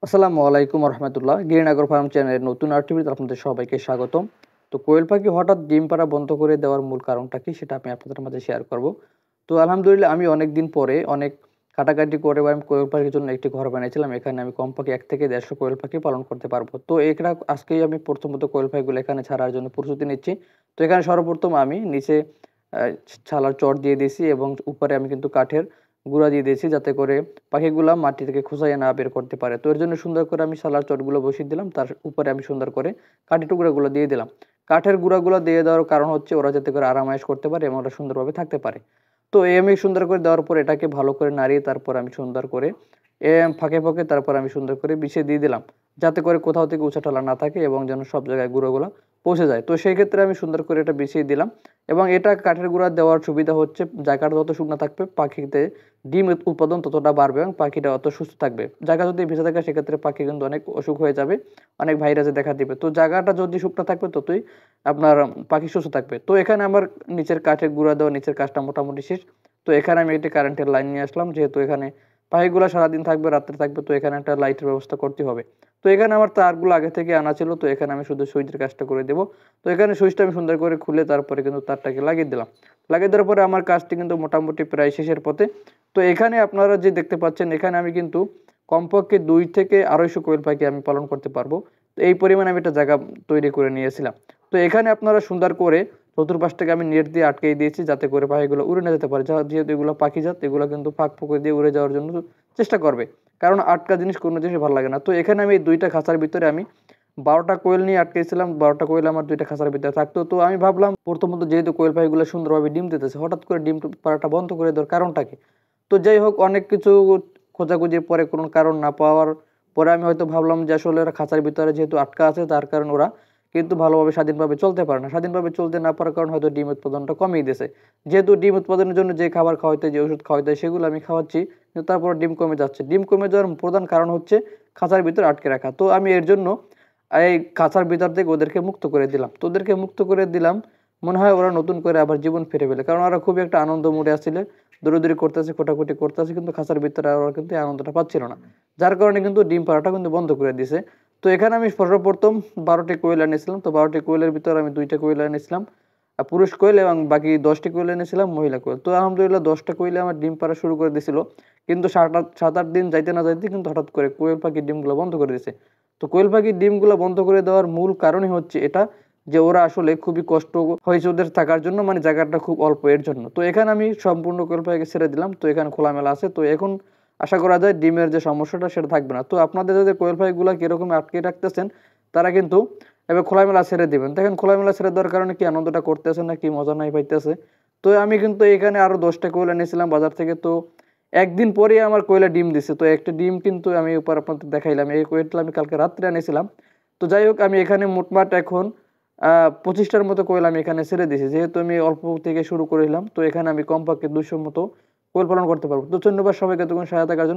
আসসালামু আলাইকুম রহমতুল্লাহ। গিরিনগর ফার্ম চ্যানেলের নতুন আর্টিভিতে আপনাদের সবাইকে স্বাগতম। তো কোয়েল পাখি হঠাৎ ডিম পাড়া বন্ধ করে দেওয়ার মূল কারণটা কি সেটা আমি আপনাদের মাঝে শেয়ার করব। তো আলহামদুলিল্লাহ আমি অনেক দিন পরে অনেক কাটাকাটি করে আমি কোয়েল পাখির জন্য একটি ঘর বানিয়েছিলাম। এখানে আমি কমপক্ষে 1 থেকে 150 কোয়েল পাখি পালন করতে পারবো। তো এটা আজকেই আমি প্রথমত কোয়েল পাখিগুলো এখানে ছাড়ার জন্য প্রস্তুতি নিচ্ছি। তো এখানে সর্বপ্রথম আমি নিচে ছালার চট দিয়ে দিয়েছি এবং উপরে আমি কিন্তু কাঠের গুঁড়া দিয়ে দিয়েছি, যাতে করে পাখিগুলা মাটি থেকে খোঁচাইয়ে না বের করতে পারে। তো এর জন্য সুন্দর করে আমি সালার চটগুলো বসিয়ে দিলাম, তার উপরে আমি সুন্দর করে কাঠের টুকরাগুলো দিয়ে দিলাম। কাঠের গুঁড়াগুলো দিয়ে দেওয়ার কারণ হচ্ছে ওরা যাতে করে আরামায়েশ করতে পারে এবং ওরা সুন্দরভাবে থাকতে পারে। তো এই আমি সুন্দর করে দেওয়ার পর এটাকে ভালো করে নাড়িয়ে তারপর আমি সুন্দর করে ফাঁকে ফাঁকে তারপর আমি সুন্দর করে বিছিয়ে দিয়ে দিলাম, যাতে করে কোথাও থেকে উঁচাটালা না থাকে এবং যেন সব জায়গায় গুঁড়োগুলো পৌঁছে যায়। তো সেই ক্ষেত্রে আমি সুন্দর করে এটা বিছিয়ে দিলাম। এবং এটা কাঠের গুঁড়া দেওয়ার সুবিধা হচ্ছে জায়গাটা যত শুকনো থাকবে পাখিতে ডিম উৎপাদন ততটা বাড়বে এবং পাখিটা অত সুস্থ থাকবে। জায়গা যদি ভেজা থাকে সেক্ষেত্রে পাখি কিন্তু অনেক অসুখ হয়ে যাবে, অনেক ভাইরাসে দেখা দিবে। তো জায়গাটা যদি শুকনো থাকবে ততই আপনার পাখি সুস্থ থাকবে। তো এখানে আমার নিচের কাঠের গুঁড়া দেওয়া নিচের কাজটা মোটামুটি শেষ। তো এখানে আমি একটি কারেন্টের লাইন নিয়ে আসলাম, যেহেতু এখানে পাখিগুলো সারাদিন থাকবে, রাত্রে থাকবে, তো এখানে একটা লাইটের ব্যবস্থা করতে হবে। তো এখানে আমার তারগুলো আগে থেকে আনা ছিল, তো এখানে আমি শুধু সুইচের কাজটা করে দেবো। তো এখানে সুইচটা আমি সুন্দর করে খুলে তারপরে কিন্তু তারটাকে লাগিয়ে দিলাম। লাগিয়ে দেওয়ার পরে আমার কাজটি কিন্তু মোটামুটি প্রায় শেষের পথে। তো এখানে আপনারা যে দেখতে পাচ্ছেন, এখানে আমি কিন্তু কমপক্ষে 2 থেকে 250 কোয়েল পাখি আমি পালন করতে পারবো। তো এই পরিমাণে আমি একটা জায়গা তৈরি করে নিয়েছিলাম। তো এখানে আপনারা সুন্দর করে চতুর্পাশটাকে আমি নেট দিয়ে আটকে দিয়েছি, যাতে করে পাখিগুলো উড়ে না যেতে পারে। যেহেতু এগুলো পাখি জাত, এগুলো কিন্তু ফাঁক ফোকর দিয়ে উড়ে যাওয়ার জন্য চেষ্টা করবে, কারণ আটকা জিনিস কোনো জিনিস ভালো লাগে না। তো এখানে আমি এই 2টা খাঁচার ভিতরে আমি 12টা কোয়েল নিয়ে আটকেছিলাম। 12টা কোয়েল আমার 2টা খাঁচার ভিতরে থাকতো। তো আমি ভাবলাম প্রথমত যেহেতু কোয়েল পাখিগুলো সুন্দরভাবে ডিম দিতেছে, হঠাৎ করে ডিম পাড়াটা বন্ধ করে দেওয়ার কারণটা কি? তো যাই হোক, অনেক কিছু খোঁজাখুঁজির পরে কোনো কারণ না পাওয়ার পরে আমি হয়তো ভাবলাম যে আসলে ওরা খাঁচার ভিতরে যেহেতু আটকা আছে, তার কারণে ওরা কিন্তু ভালোভাবে স্বাধীনভাবে চলতে পারে না। স্বাধীনভাবে চলতে না পারার কারণে হয়তো ডিম উৎপাদনটা কমিয়ে দিয়েছে। যেহেতু ডিম উৎপাদনের জন্য যে খাবার খাওয়াইতে হয়, যে ওষুধ খাওয়াইতে হয়, সেগুলো আমি খাওয়াচ্ছি, কিন্তু তারপর ডিম কমে যাচ্ছে। ডিম কমে যাওয়ার প্রধান কারণ হচ্ছে খাঁচার ভিতরে আটকে রাখা। তো আমি এর জন্য এই খাঁচার ভিতর থেকে ওদেরকে মুক্ত করে দিলাম। তো ওদেরকে মুক্ত করে দিলাম, মনে হয় ওরা নতুন করে আবার জীবন ফিরে পেলে, কারণ ওরা খুবই একটা আনন্দ মুডে আসছিল, দৌড়াদৌড়ি করতেছে, কোটাকুটি করতেছে, কিন্তু খাঁচার ভিতরে ওরা কিন্তু এই আনন্দটা পাচ্ছিল না, যার কারণে কিন্তু ডিম পাড়াটা কিন্তু বন্ধ করে দিয়েছে। তো এখানে আমি সর্বপ্রথম 12টি কোয়েল এনেছিলাম। তো 12টি কোয়েলের ভিতরে আমি 2টা কোয়েল এনেছিলাম পুরুষ কোয়েল, এবং বাকি 10টি কোয়েল এনেছিলাম মহিলা কোয়েল। তো আলহামদুলিল্লাহ 10টা কোয়েলে আমার ডিম পাড়া শুরু করে দিয়েছিল, কিন্তু 7-8 দিন যাইতে না যাইতে কিন্তু হঠাৎ করে কোয়েল পাখির ডিমগুলো বন্ধ করে দিয়েছে। তো কোয়েল পাখির ডিমগুলো বন্ধ করে দেওয়ার মূল কারণই হচ্ছে এটা, যে ওরা আসলে খুবই কষ্ট হয়েছে ওদের থাকার জন্য, মানে জায়গাটা খুব অল্প এর জন্য। তো এখানে আমি সম্পূর্ণ কোয়েল পাখিকে ছেড়ে দিলাম। তো এখানে খোলামেলা আছে, তো এখন আশা করা যায় ডিমের যে সমস্যাটা সেটা থাকবে না। তো আপনাদের যাদের কোয়েল পাখিগুলো কীরকম আটকে রাখতেছেন, তারা কিন্তু এবার খোলামেলা ছেড়ে দিবেন। দেখেন খোলামেলা ছেড়ে দেওয়ার কারণে কি আনন্দটা করতেছে না কি মজা নাই পাইতেছে। তো আমি কিন্তু এখানে আরও 10টা কোয়েল এনেছিলাম বাজার থেকে। তো একদিন পরেই আমার কোয়েলে ডিম দিছে। তো একটা ডিম কিন্তু আমি উপর আপনাদের দেখাইলাম, এই কোয়েলটা আমি কালকে রাত্রে এনেছিলাম। তো যাই হোক, আমি এখানে মোটমাট এখন 25টার মতো কোয়েল আমি এখানে ছেড়ে দিয়েছি, যেহেতু আমি অল্প থেকে শুরু করেছিলাম। তো এখানে আমি কমপক্ষে 200 মতো কোয়েল পালন করতে পারবো। তো ধন্যবাদ সবাইকে এতক্ষণ সহায়তা করার জন্য।